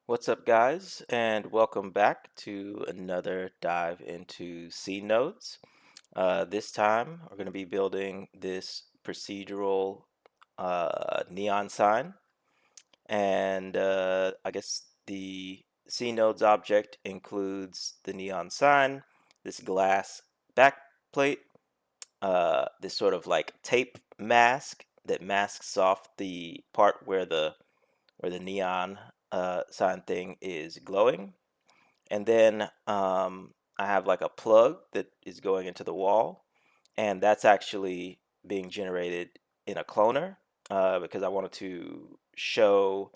What's up, guys, and welcome back to another dive into C nodes. This time, we're going to be building this procedural neon sign, and I guess the C nodes object includes the neon sign, this glass backplate, this sort of like tape mask that masks off the part where the neon sign thing is glowing. And then I have like a plug that is going into the wall, and that's actually being generated in a cloner because I wanted to show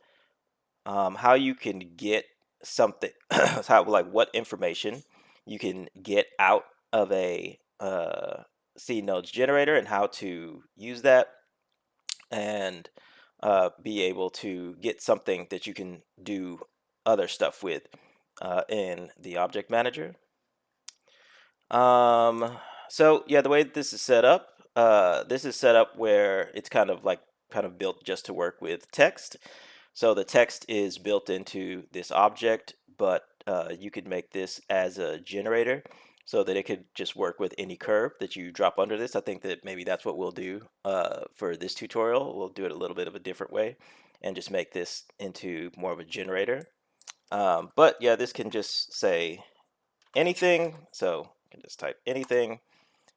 how you can get something, how like what information you can get out of a C nodes generator and how to use that and be able to get something that you can do other stuff with in the object manager. Um, so yeah, the way this is set up, this is set up where it's kind of built just to work with text. So the text is built into this object, but you could make this as a generator so that it could just work with any curve that you drop under this. I think that maybe that's what we'll do for this tutorial. We'll do it a little bit of a different way and just make this into more of a generator. But yeah, this can just say anything. So you can just type anything,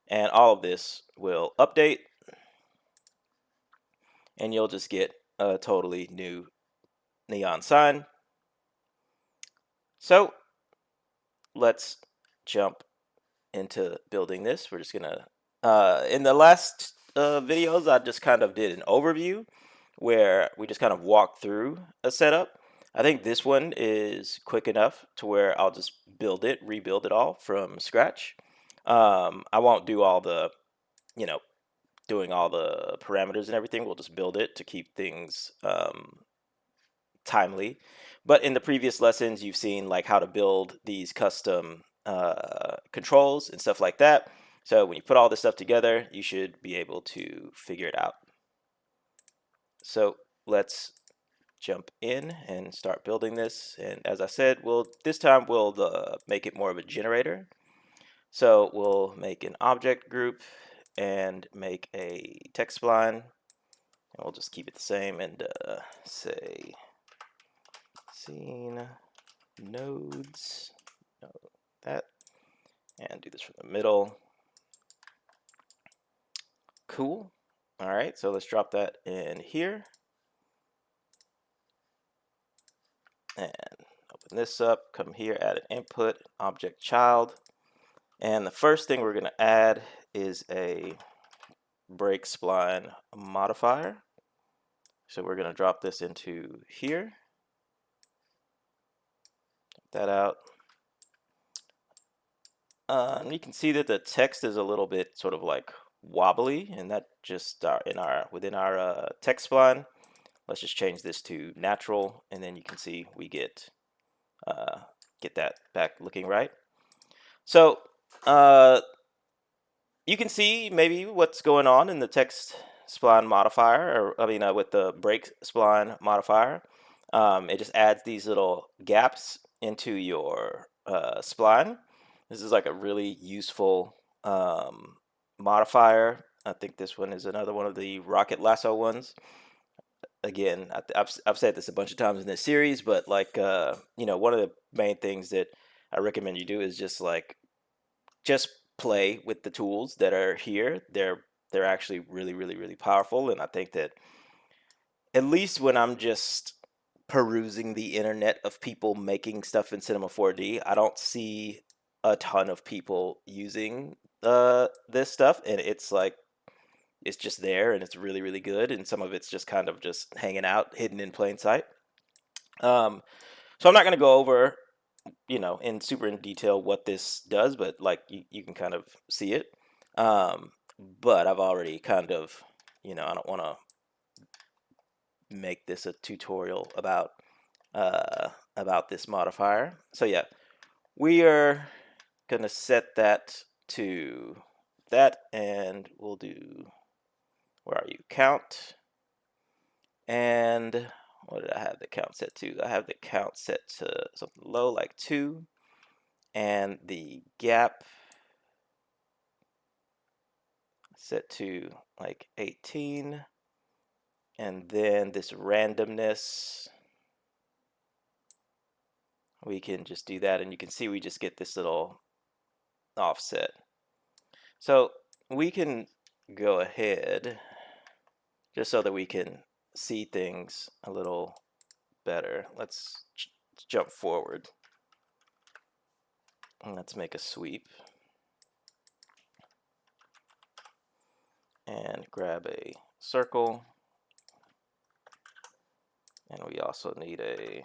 and all of this will update, and you'll just get a totally new neon sign. So let's jump into building this. We're just gonna, in the last videos, I just kind of did an overview where we just kind of walked through a setup. I think this one is quick enough to where I'll just rebuild it all from scratch. I won't do all the, you know, doing all the parameters and everything. We'll just build it to keep things timely. But in the previous lessons, you've seen like how to build these custom controls and stuff like that. So when you put all this stuff together, you should be able to figure it out. So let's jump in and start building this. And as I said, this time we'll make it more of a generator. So we'll make an object group and make a text spline. And we'll just keep it the same and say scene nodes, no, that, and do this from the middle. Cool. All right, so let's drop that in here and open this up. Come here, add an input, object child. And the first thing we're going to add is a break spline modifier. So we're going to drop this into here. Check that out. You can see that the text is a little bit sort of like wobbly, and that just within our text spline. Let's just change this to natural, and then you can see we get that back looking right. So you can see maybe what's going on in the text spline modifier, or I mean with the break spline modifier. It just adds these little gaps into your spline. This is like a really useful modifier. I think this one is another one of the rocket lasso ones. Again, I've said this a bunch of times in this series, but like one of the main things that I recommend you do is just play with the tools that are here. They're actually really really really powerful, and I think that at least when I'm just perusing the internet of people making stuff in Cinema 4D, I don't see a ton of people using this stuff, and it's just there and it's really really good, and some of it's just kind of just hanging out hidden in plain sight. So I'm not going to go over in super in detail what this does, but like you can kind of see it. But I've already kind of, I don't want to make this a tutorial about this modifier. So yeah, we are gonna set that to that, and we'll do, where are you, count, and what did I have the count set to? I have the count set to something low like 2, and the gap set to like 18, and then this randomness, we can just do that, and you can see we just get this little offset. So we can go ahead, just so that we can see things a little better. Let's jump forward. And let's make a sweep. And grab a circle. And we also need a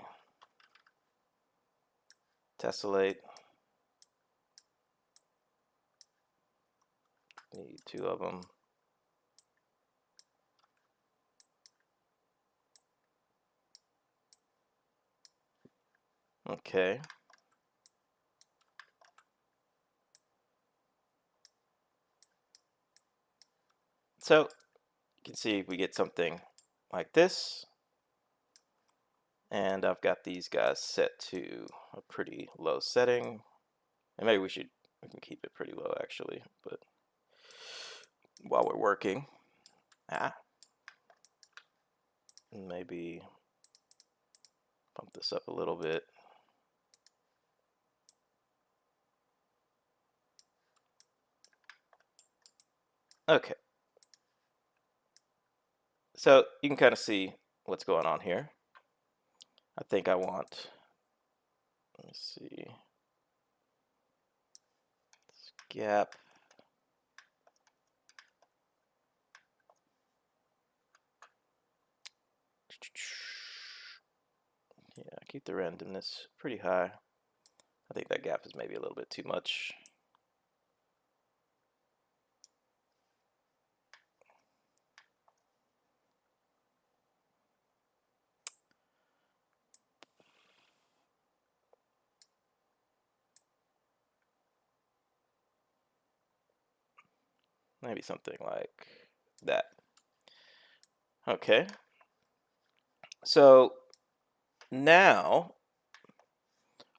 tessellate. Need 2 of them. Okay. So you can see we get something like this. And I've got these guys set to a pretty low setting. And maybe we can keep it pretty low actually, but while we're working, maybe bump this up a little bit. Okay. So you can kind of see what's going on here. I think I want, let's see, this gap. Yeah, keep the randomness pretty high. I think that gap is maybe a little bit too much. Maybe something like that. Okay. So now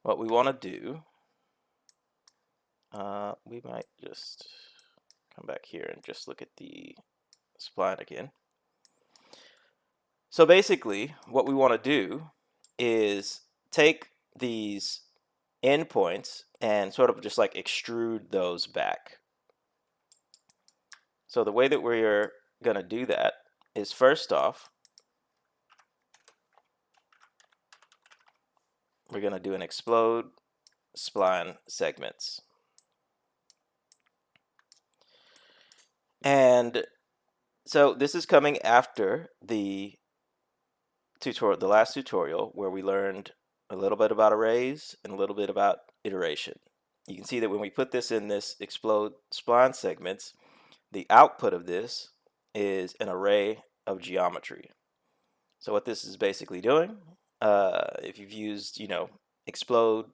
what we want to do, we might just come back here and just look at the spline again. So basically what we want to do is take these endpoints and sort of just like extrude those back. So the way that we're going to do that is, first off, we're going to do an explode spline segments. And so this is coming after the tutorial, the last tutorial, where we learned a little bit about arrays and a little bit about iteration. You can see that when we put this in this explode spline segments, the output of this is an array of geometry. So what this is basically doing, if you've used, explode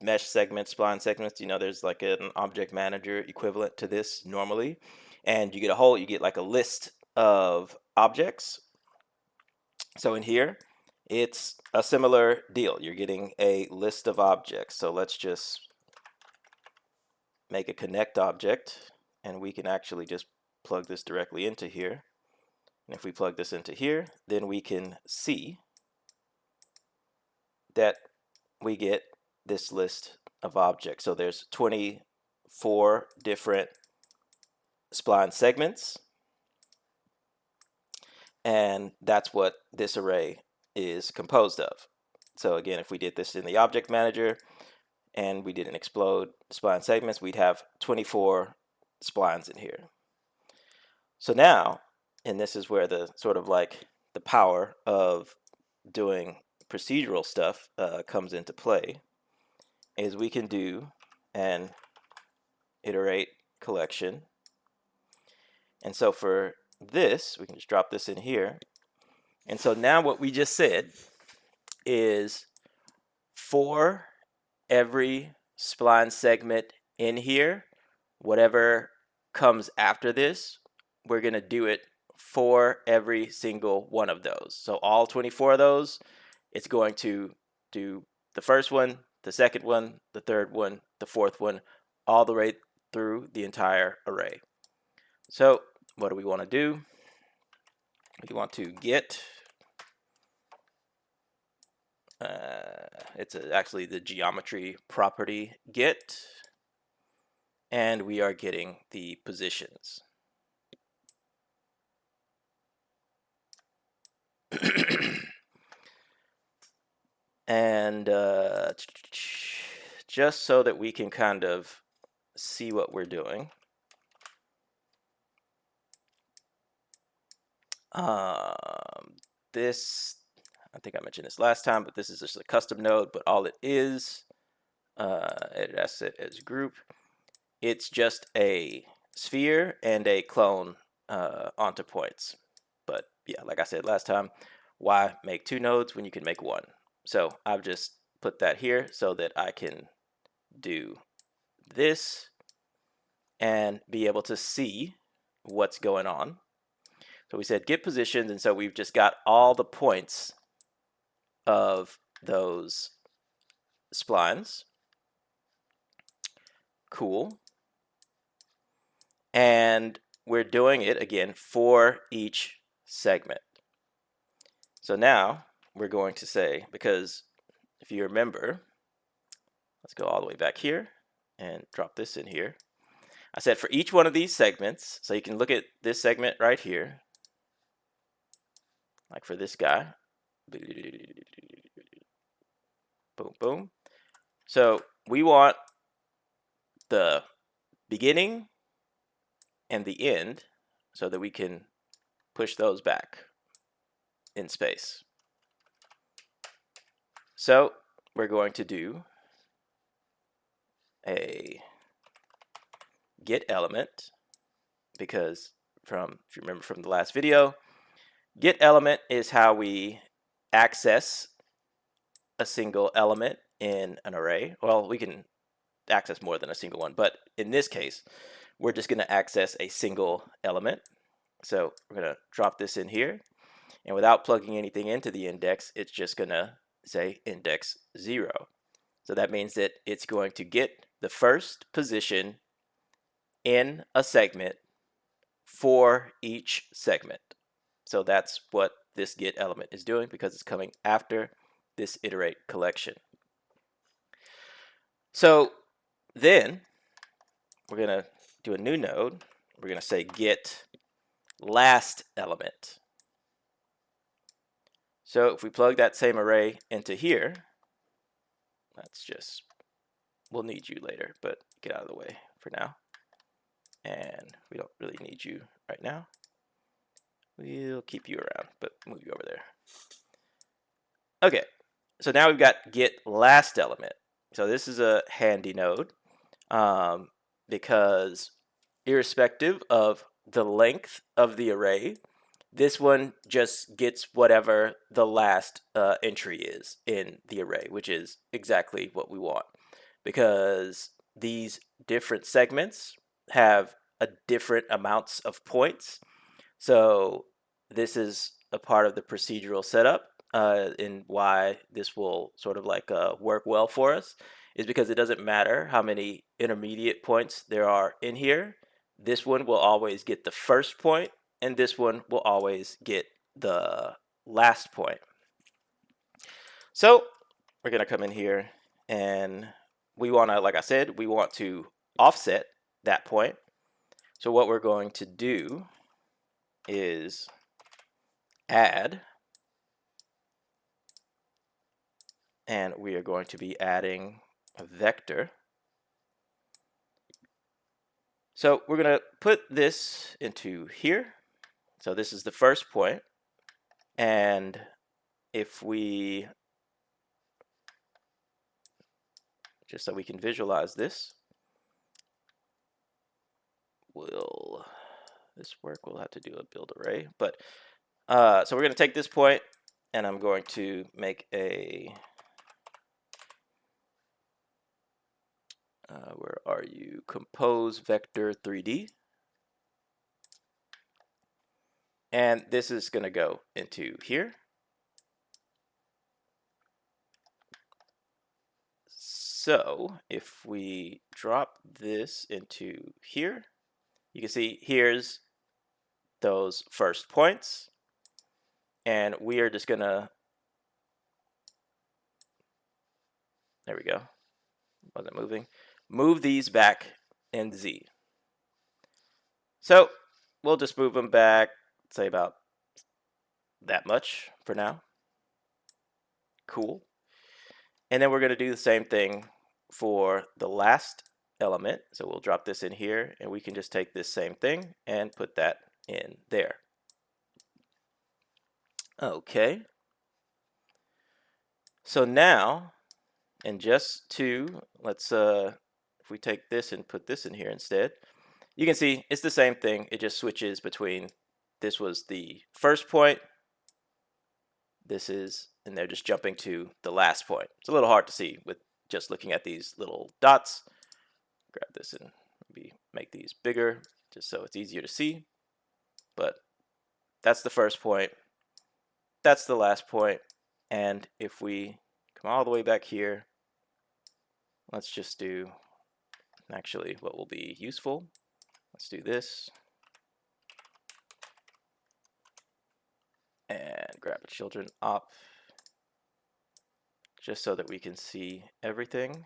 mesh segments, spline segments, there's like an object manager equivalent to this normally, and you get like a list of objects. So in here, it's a similar deal. You're getting a list of objects. So let's just make a connect object, and we can actually just plug this directly into here. And if we plug this into here, then we can see that we get this list of objects. So there's 24 different spline segments, and that's what this array is composed of. So again, if we did this in the object manager and we didn't explode spline segments, we'd have 24 splines in here. So now, and this is where the sort of like the power of doing procedural stuff comes into play, is we can do an iterate collection. And so for this, we can just drop this in here. And so now what we just said is, for every spline segment in here, whatever comes after this, we're going to do it for every single one of those. So all 24 of those, it's going to do the first one, the second one, the third one, the fourth one, all the way through the entire array. So what do we want to do? We want to get, it's actually the geometry property get, and we are getting the positions. And just so that we can kind of see what we're doing, this, I think I mentioned this last time, but this is just a custom node, but all it is, edit asset as group, it's just a sphere and a clone onto points. But yeah, like I said last time, why make two nodes when you can make one? So I've just put that here so that I can do this and be able to see what's going on. So we said get positions, and so we've just got all the points of those splines. Cool. And we're doing it again for each segment. So now we're going to say, because if you remember, let's go all the way back here and drop this in here. I said for each one of these segments, so you can look at this segment right here, like for this guy, boom, boom. So we want the beginning and the end so that we can push those back in space. So we're going to do a get element, because if you remember from the last video, get element is how we access a single element in an array. Well, we can access more than a single one, but in this case, we're just going to access a single element. So we're going to drop this in here, and without plugging anything into the index, it's just going to say index 0. So that means that it's going to get the first position in a segment for each segment. So that's what this get element is doing, because it's coming after this iterate collection. So then we're going to do a new node. We're going to say get last element. So if we plug that same array into here, that's just, we'll need you later, but get out of the way for now. And we don't really need you right now. We'll keep you around, but move you over there. Okay, so now we've got get last element. So this is a handy node because irrespective of the length of the array, this one just gets whatever the last entry is in the array, which is exactly what we want, because these different segments have a different amounts of points. So this is a part of the procedural setup, and why this will sort of like work well for us is because it doesn't matter how many intermediate points there are in here. This one will always get the first point, and this one will always get the last point. So we're going to come in here, and we want to, like I said, we want to offset that point. So what we're going to do is add, and we are going to be adding a vector. So we're going to put this into here. So this is the first point, and if we, just so we can visualize this, will this work? We'll have to do a build array, but so we're going to take this point, and I'm going to make a where are you? Compose vector 3D. and this is going to go into here. So if we drop this into here, you can see here's those first points, and we are just going to, there we go, wasn't moving, move these back in Z. So we'll just move them back, say about that much for now. Cool. And then we're going to do the same thing for the last element. So we'll drop this in here, and we can just take this same thing and put that in there. Okay. So now, and just to, let's, if we take this and put this in here instead, you can see it's the same thing. It just switches between, this was the first point, this is, and they're just jumping to the last point. It's a little hard to see with just looking at these little dots. Grab this and maybe make these bigger just so it's easier to see. But that's the first point. That's the last point. And if we come all the way back here, let's just do actually what will be useful. Let's do this. And grab a children op just so that we can see everything.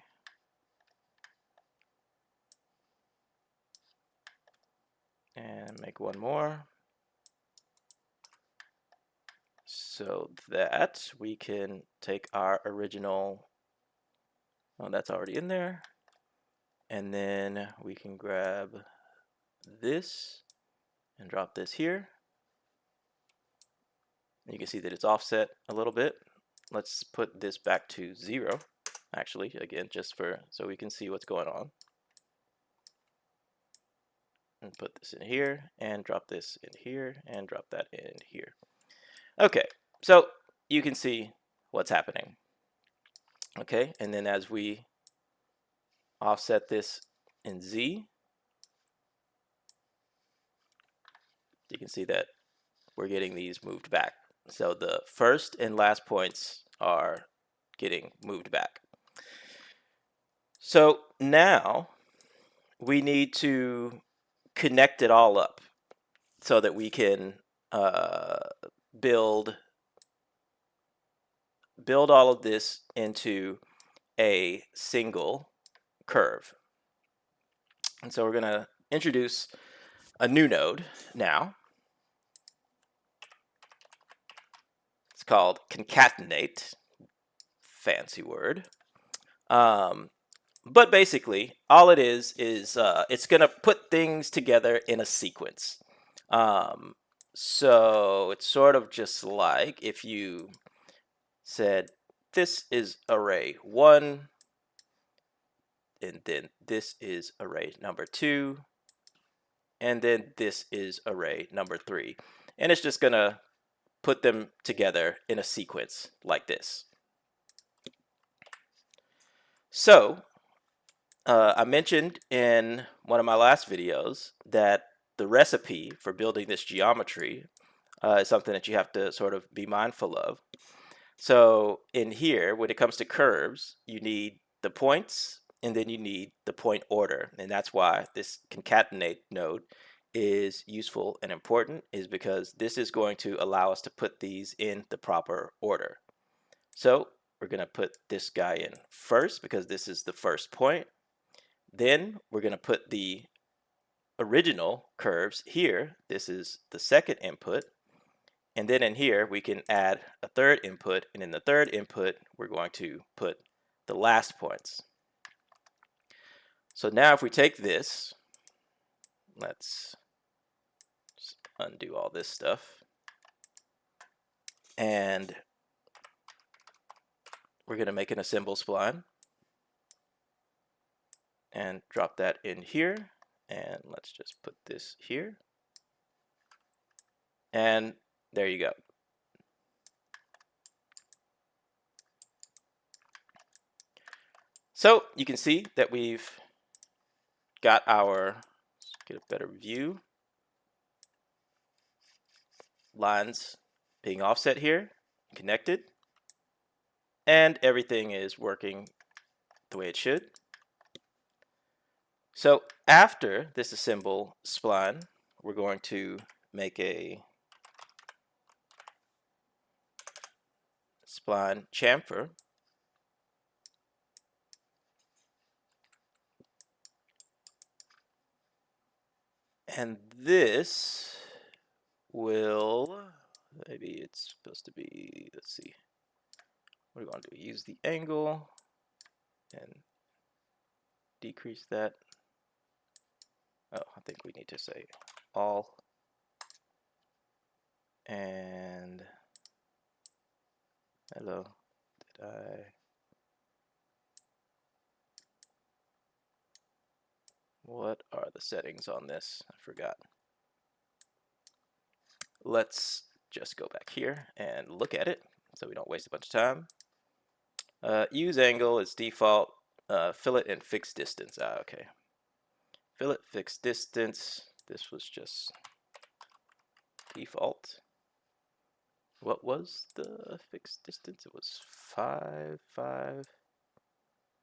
And make one more so that we can take our original, oh, that's already in there, and then we can grab this and drop this here. You can see that it's offset a little bit. Let's put this back to 0, actually, again, just for so we can see what's going on. And put this in here, and drop this in here, and drop that in here. Okay, so you can see what's happening. Okay, and then as we offset this in Z, you can see that we're getting these moved back. So the first and last points are getting moved back. So now we need to connect it all up so that we can build all of this into a single curve. And so we're going to introduce a new node now. It's called concatenate. Fancy word. But basically, all it is it's going to put things together in a sequence. So it's sort of just like if you said, this is array 1, and then this is array number 2, and then this is array number 3. And it's just going to put them together in a sequence like this. So I mentioned in one of my last videos that the recipe for building this geometry is something that you have to sort of be mindful of. So in here, when it comes to curves, you need the points, and then you need the point order. And that's why this concatenate node is useful and important, is because this is going to allow us to put these in the proper order. So we're going to put this guy in first because this is the first point. Then we're going to put the original curves here. This is the second input. And then in here, we can add a third input. And in the third input, we're going to put the last points. So now if we take this, let's just undo all this stuff. And we're going to make an assemble spline. And drop that in here. And let's just put this here. And there you go. So you can see that we've got our, let's get a better view. lines being offset here, connected, and everything is working the way it should. So after this assemble spline, we're going to make a spline chamfer, and this will, maybe it's supposed to be, let's see, what do we want to do? Use the angle and decrease that. Oh, I think we need to say all, and hello, did I? What are the settings on this? I forgot. Let's just go back here and look at it so we don't waste a bunch of time. Use angle is default. Fillet and fixed distance. Okay. Fillet, fixed distance. This was just default. What was the fixed distance? It was 5, 5.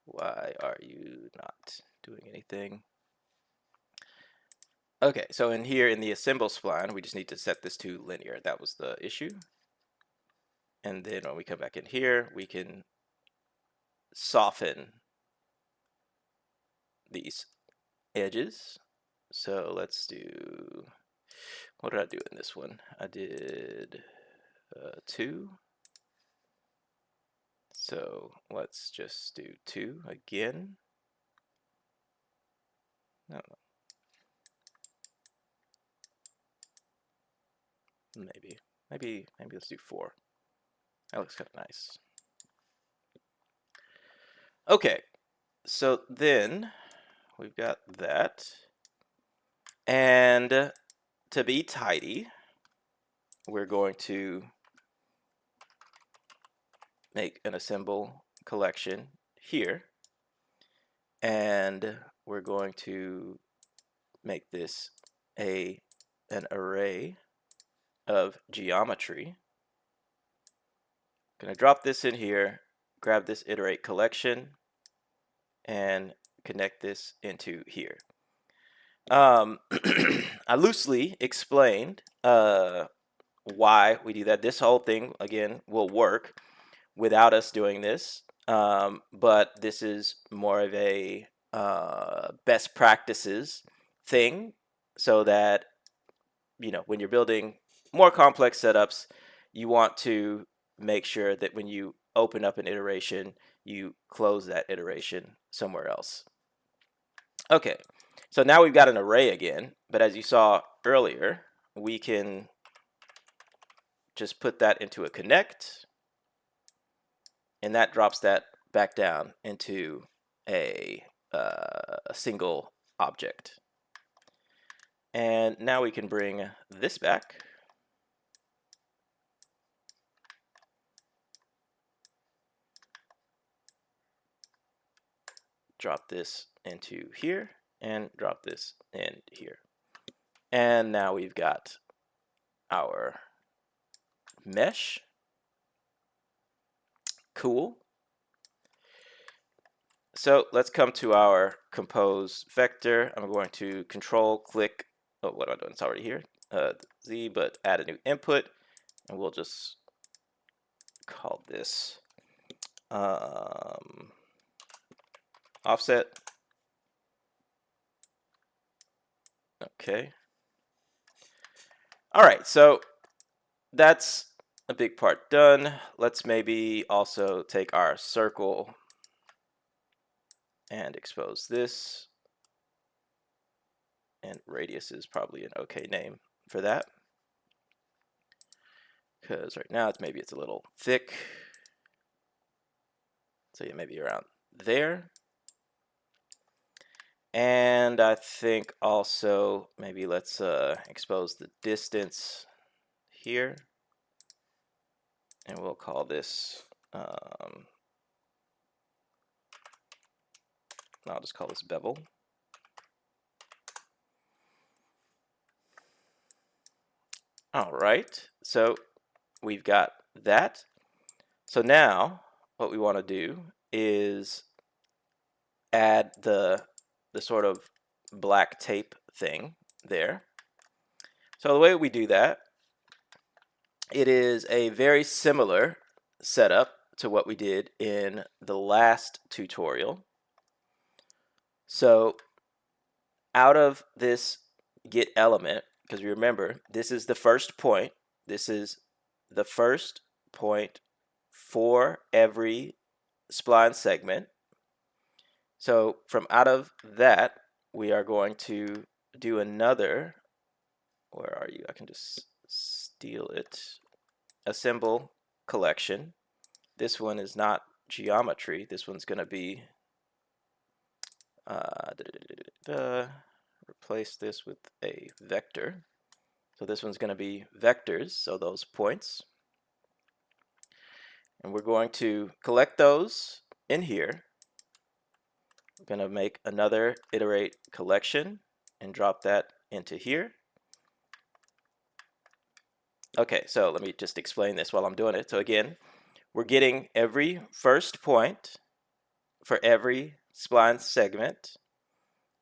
Why are you not doing anything? Okay, so in here in the assemble spline, we just need to set this to linear. That was the issue. And then when we come back in here, we can soften these edges. So let's do, what did I do in this one? I did 2. So let's just do 2 again. No, maybe let's do 4. That looks kind of nice. Okay, so then we've got that. And to be tidy, we're going to make an assemble collection here. And we're going to make this an array of geometry. Going to drop this in here, grab this iterate collection, and connect this into here. I loosely explained why we do that. This whole thing, again, will work without us doing this, but this is more of a best practices thing, so that, you know, when you're building more complex setups, you want to make sure that when you open up an iteration, you close that iteration somewhere else. Okay, so now we've got an array again, but as you saw earlier, we can just put that into a connect, and that drops that back down into a single object. And now we can bring this back. Drop this into here, and drop this in here. And now we've got our mesh. Cool. So let's come to our compose vector. I'm going to control click. Oh, what am I doing? It's already here. Z, but add a new input, and we'll just call this offset. Okay. All right, so that's a big part done. Let's maybe also take our circle and expose this. And radius is probably an okay name for that, because right now maybe it's a little thick. So yeah, maybe around there. And I think also maybe let's expose the distance here, and we'll call this I'll just call this bevel. All right, so we've got that. So now what we want to do is add the sort of black tape thing there. So the way we do that, it is a very similar setup to what we did in the last tutorial. So out of this get element, because remember, this is the first point. This is the first point for every spline segment. So from out of that, we are going to do another, where are you? I can just steal it. Assemble collection. This one is not geometry. This one's going to be, replace this with a vector. So this one's going to be vectors, so those points. And we're going to collect those in here. We're going to make another iterate collection and drop that into here. Okay, so let me just explain this while I'm doing it. So again, we're getting every first point for every spline segment,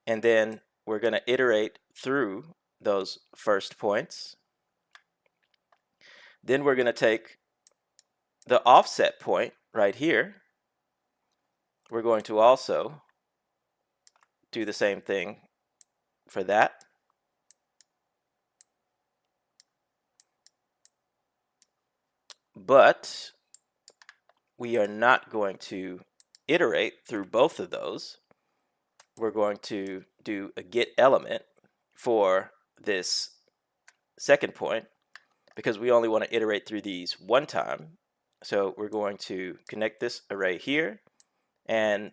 and then we're going to iterate through those first points. Then we're going to take the offset point right here. We're going to also do the same thing for that. But we are not going to iterate through both of those. We're going to do a get element for this second point because we only want to iterate through these one time. So we're going to connect this array here and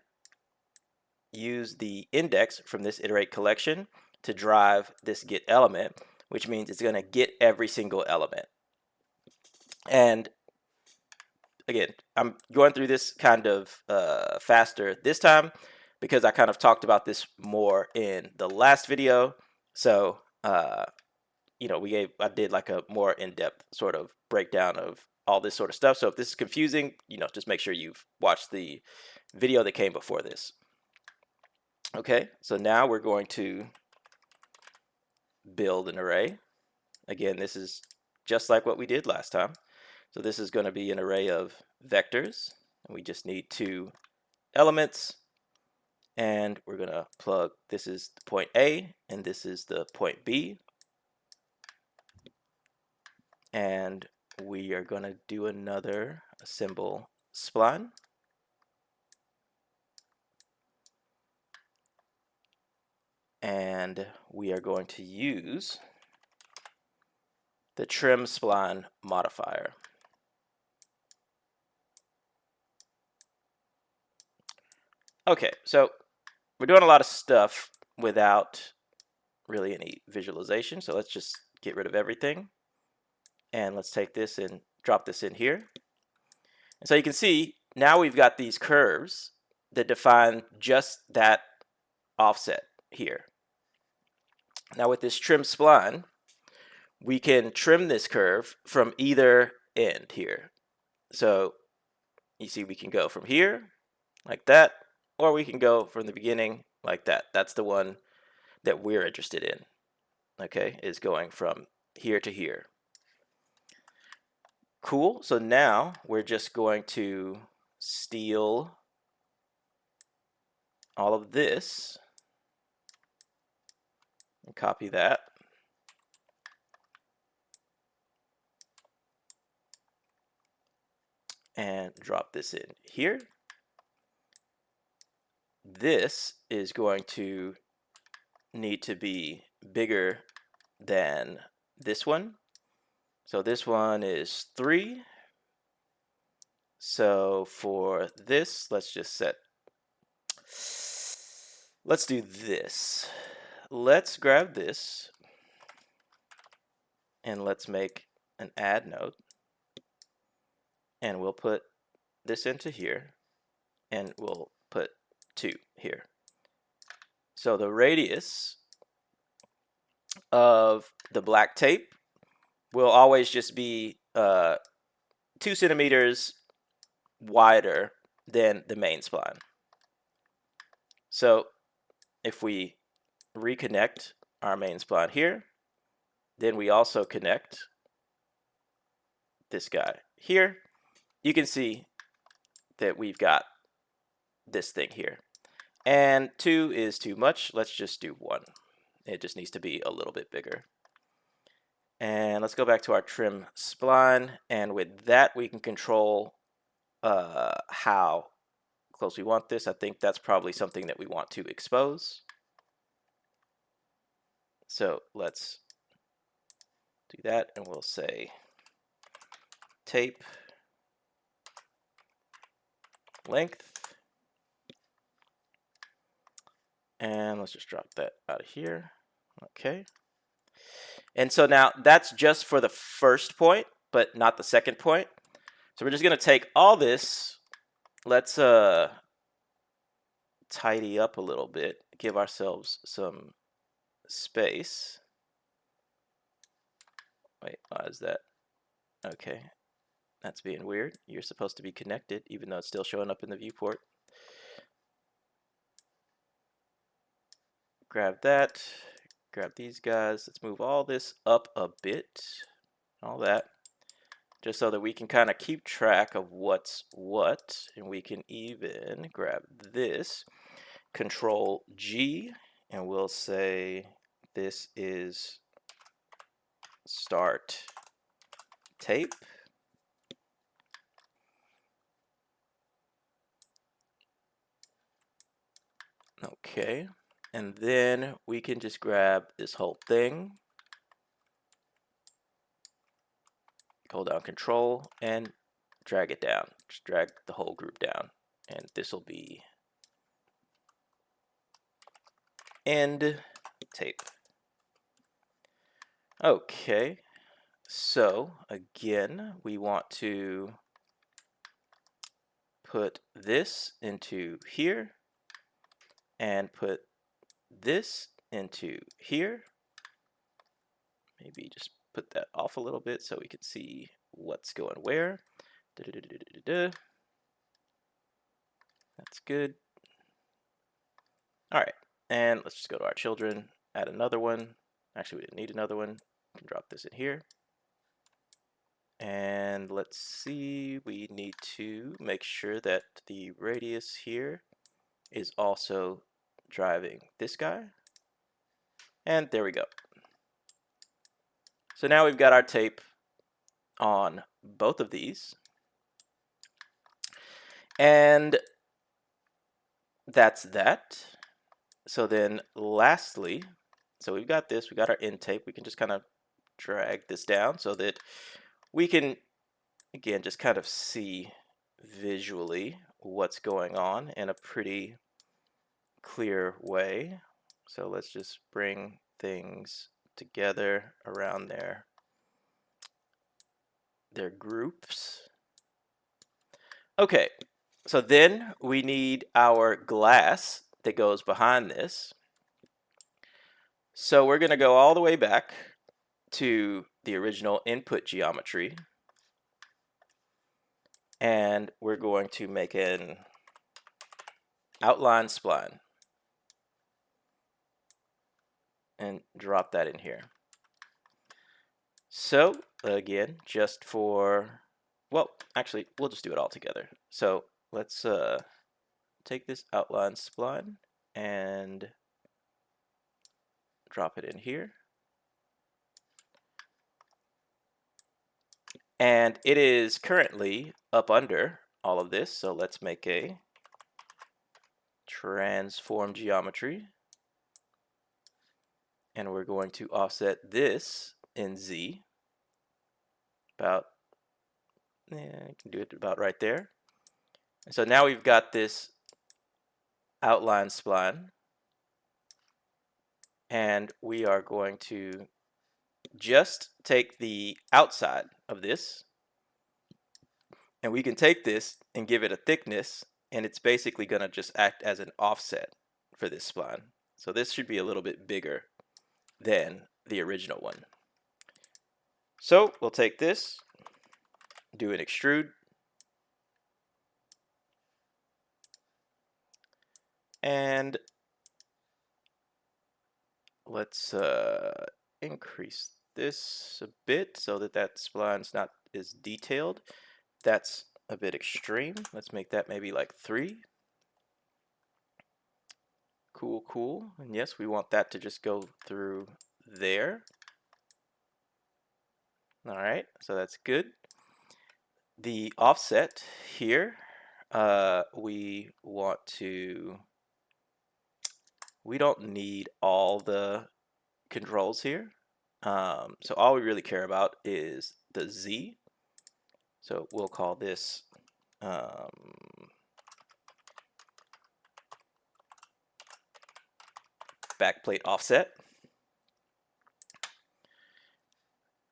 use the index from this iterate collection to drive this get element, which means it's going to get every single element. And again, I'm going through this kind of faster this time because I kind of talked about this more in the last video. So you know, I did like a more in-depth sort of breakdown of all this sort of stuff. So if this is confusing, you know, just make sure you've watched the video that came before this. Okay, so now we're going to build an array. Again, this is just like what we did last time. So this is going to be an array of vectors, and we just need 2 elements, and we're going to plug, this is the point A, and this is the point B, and we are going to do another assemble spline. And we are going to use the trim spline modifier. Okay, so we're doing a lot of stuff without really any visualization. So let's just get rid of everything. And let's take this and drop this in here. And so you can see now we've got these curves that define just that offset here. Now with this trim spline, we can trim this curve from either end here. So you see we can go from here like that, or we can go from the beginning like that. That's the one that we're interested in, okay, is going from here to here. Cool, so now we're just going to steal all of this and copy that. And drop this in here. This is going to need to be bigger than this one. So this one is 3. So for this, let's do this. Let's grab this and let's make an add node. And we'll put this into here and we'll put 2 here. So the radius of the black tape will always just be 2 centimeters wider than the main spline. So if we reconnect our main spline here, then we also connect this guy here, you can see that we've got this thing here. And 2 is too much. Let's just do 1. It just needs to be a little bit bigger. And let's go back to our trim spline. And with that, we can control how close we want this. I think that's probably something that we want to expose. So let's do that, and we'll say tape length. And let's just drop that out of here. Okay. And so now that's just for the first point, but not the second point. So we're just going to take all this. Let's tidy up a little bit, give ourselves some space. Wait, why is that? Okay, that's being weird. You're supposed to be connected, even though it's still showing up in the viewport. Grab that, grab these guys. Let's move all this up a bit, all that, just so that we can kind of keep track of what's what. And we can even grab this, Control G, and we'll say this is start tape. Okay, and then we can just grab this whole thing, hold down Control, and drag it down. Just drag the whole group down, and this will be end tape. Okay, so again, we want to put this into here and put this into here. Maybe just put that off a little bit so we can see what's going where. That's good. All right, and let's just go to our children, add another one. Actually, we didn't need another one. We can drop this in here. And let's see, we need to make sure that the radius here is also driving this guy. And there we go. So now we've got our tape on both of these. And that's that. So then lastly, so we've got this, we got our end tape. We can just kind of drag this down so that we can, again, just kind of see visually what's going on in a pretty clear way. So let's just bring things together around their groups. Okay, so then we need our glass that goes behind this. So we're going to go all the way back to the original input geometry, and we're going to make an outline spline and drop that in here. So again, just for, well, actually, we'll just do it all together. So let's take this outline spline and drop it in here. And it is currently up under all of this, so let's make a transform geometry. And we're going to offset this in Z. About, you can do it about right there. And so now we've got this outline spline. And we are going to just take the outside of this, and we can take this and give it a thickness, and it's basically going to just act as an offset for this spline. So this should be a little bit bigger than the original one. So we'll take this, do an extrude, and let's increase this a bit so that that spline's not as detailed. That's a bit extreme. Let's make that maybe like 3. Cool, cool. And yes, we want that to just go through there. All right, so that's good. The offset here, we don't need all the controls here. So all we really care about is the Z. So we'll call this backplate offset.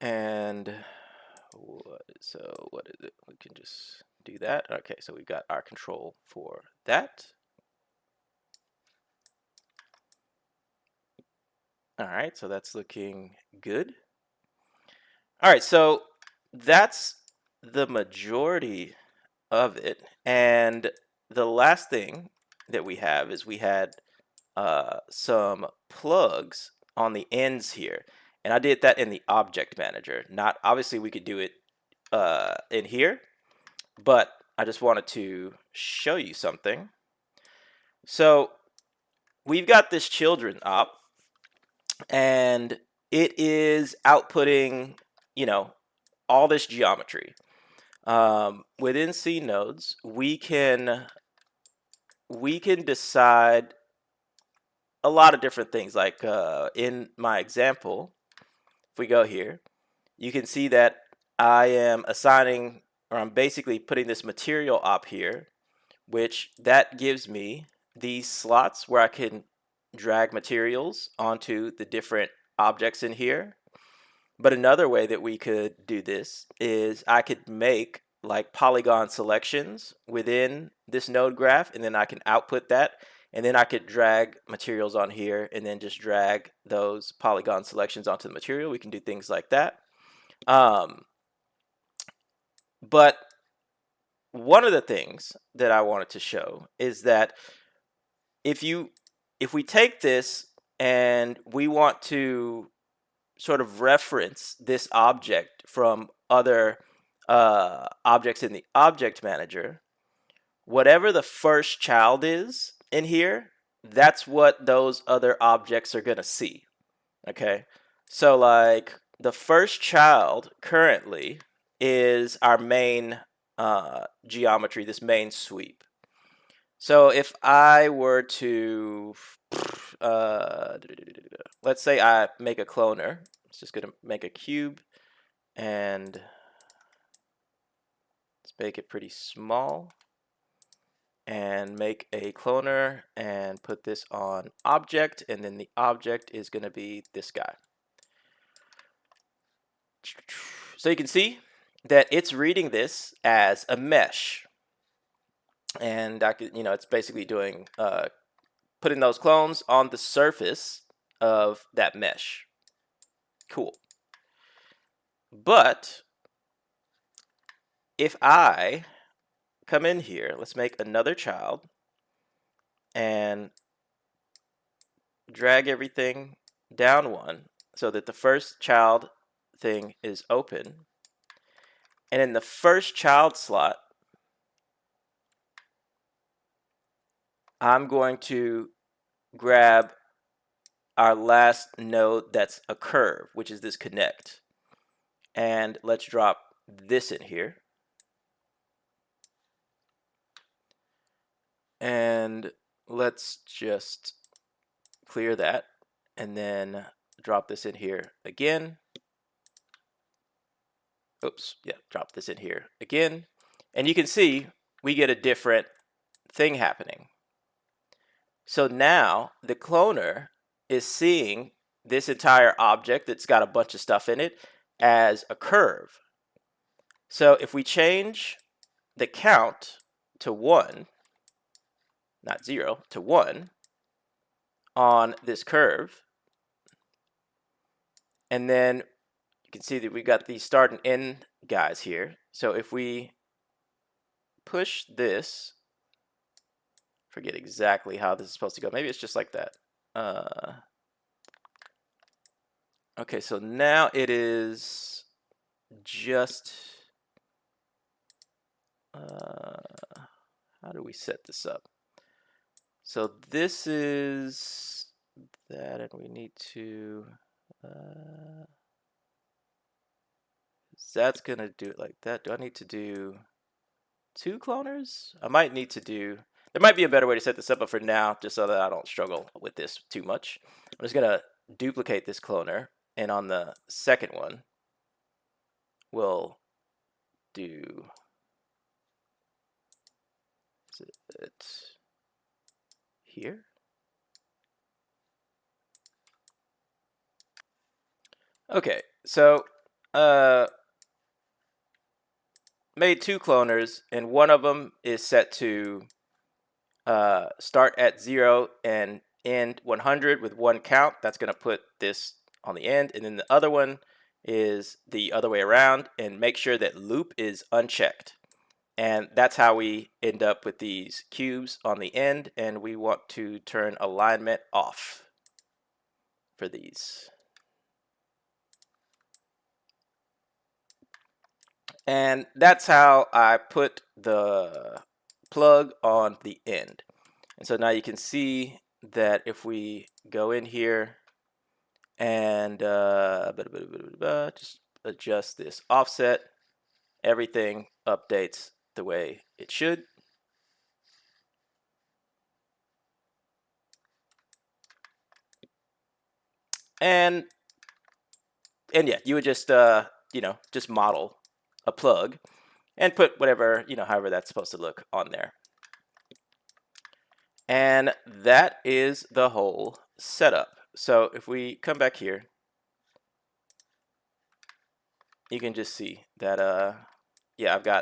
And what is it? We can just do that. Okay, so we've got our control for that. All right, so that's looking good. All right, so that's the majority of it. And the last thing that we have is we had some plugs on the ends here. And I did that in the object manager. Not obviously we could do it in here, but I just wanted to show you something. So we've got this children op, and it is outputting, all this geometry. Within C nodes, we can decide a lot of different things. Like in my example, if we go here, you can see that I am assigning, or I'm basically putting this material op here, which that gives me these slots where I can drag materials onto the different objects in here. But another way that we could do this is I could make like polygon selections within this node graph, and then I can output that, and then I could drag materials on here and then just drag those polygon selections onto the material. We can do things like that. But one of the things that I wanted to show is that if we take this and we want to sort of reference this object from other objects in the object manager, whatever the first child is in here, that's what those other objects are going to see. Okay, so like the first child currently is our main geometry, this main sweep. So if I were to, let's say I make a cloner, it's just going to make a cube, and let's make it pretty small, and make a cloner and put this on object, and then the object is going to be this guy. So you can see that it's reading this as a mesh, and I could, it's basically doing putting those clones on the surface of that mesh. Cool. But if I come in here, let's make another child and drag everything down one so that the first child thing is open. And in the first child slot, I'm going to grab our last node that's a curve, which is this connect. And let's drop this in here. And let's just clear that and then drop this in here again. Oops, yeah, drop this in here again. And you can see we get a different thing happening. So now the cloner is seeing this entire object that's got a bunch of stuff in it as a curve. So if we change the count to 1, not 0, to 1 on this curve, and then you can see that we got these start and end guys here. So if we push this, forget exactly how this is supposed to go. Maybe it's just like that. Okay, so now it is just, how do we set this up? So this is that, and we need to, that's gonna do it like that. Do I need to do 2 cloners? I might need to do, there might be a better way to set this up, but for now, just so that I don't struggle with this too much, I'm just gonna duplicate this cloner, and on the second one, we'll do, is it here? Okay, so made 2 cloners, and one of them is set to start at 0 and end 100 with 1 count. That's going to put this on the end. And then the other one is the other way around, and make sure that loop is unchecked. And that's how we end up with these cubes on the end, and we want to turn alignment off for these. And that's how I put the plug on the end. And so now you can see that if we go in here and just adjust this offset, everything updates the way it should. And yeah, you would just just model a plug and put whatever, however that's supposed to look on there. And that is the whole setup. So if we come back here, you can just see that yeah,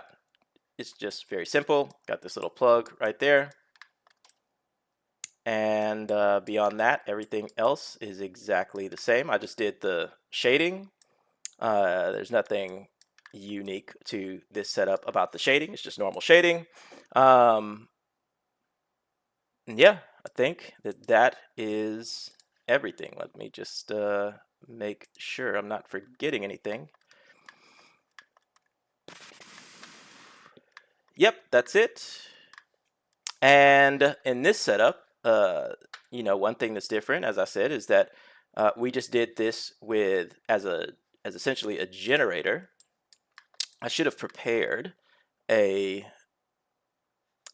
it's just very simple. Got this little plug right there. And beyond that, everything else is exactly the same. I just did the shading. There's nothing unique to this setup about the shading. It's just normal shading. Yeah, I think that is everything. Let me just make sure I'm not forgetting anything. Yep, that's it. And in this setup, one thing that's different, as I said, is that we just did this with as essentially a generator. I should have prepared a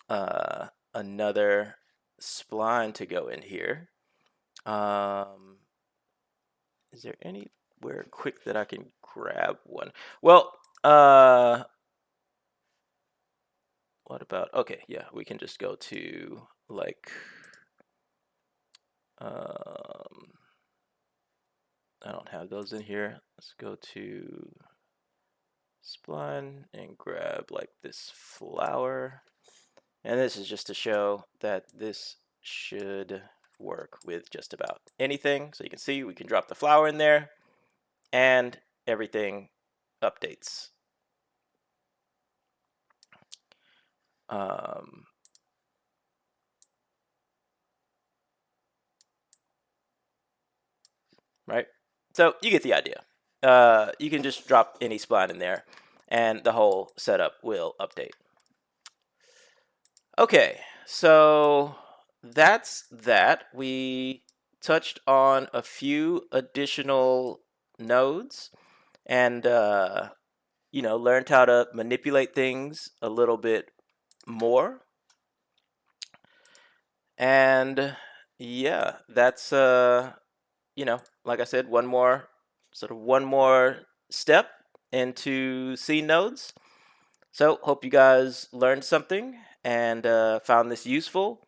another spline to go in here. Is there anywhere quick that I can grab one? Well, what about, okay, yeah, we can just go to like, I don't have those in here. Let's go to Spline and grab like this flower. And this is just to show that this should work with just about anything. So you can see we can drop the flower in there and everything updates. Right? So you get the idea. You can just drop any spline in there and the whole setup will update. Okay, so that's that. We touched on a few additional nodes and learned how to manipulate things a little bit more. And yeah, that's like I said, one more step into scene nodes. So hope you guys learned something and found this useful.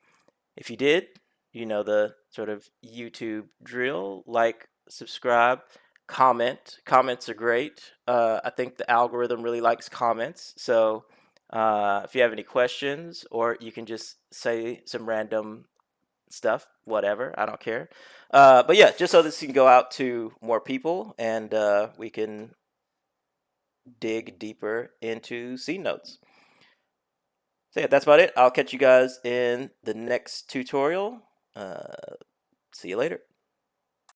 If you did, you know the sort of YouTube drill: like, subscribe, comment. Comments are great. I think the algorithm really likes comments. So if you have any questions, or you can just say some random stuff, whatever. I don't care. But yeah, just so this can go out to more people and we can dig deeper into C notes. So yeah, that's about it. I'll catch you guys in the next tutorial. See you later.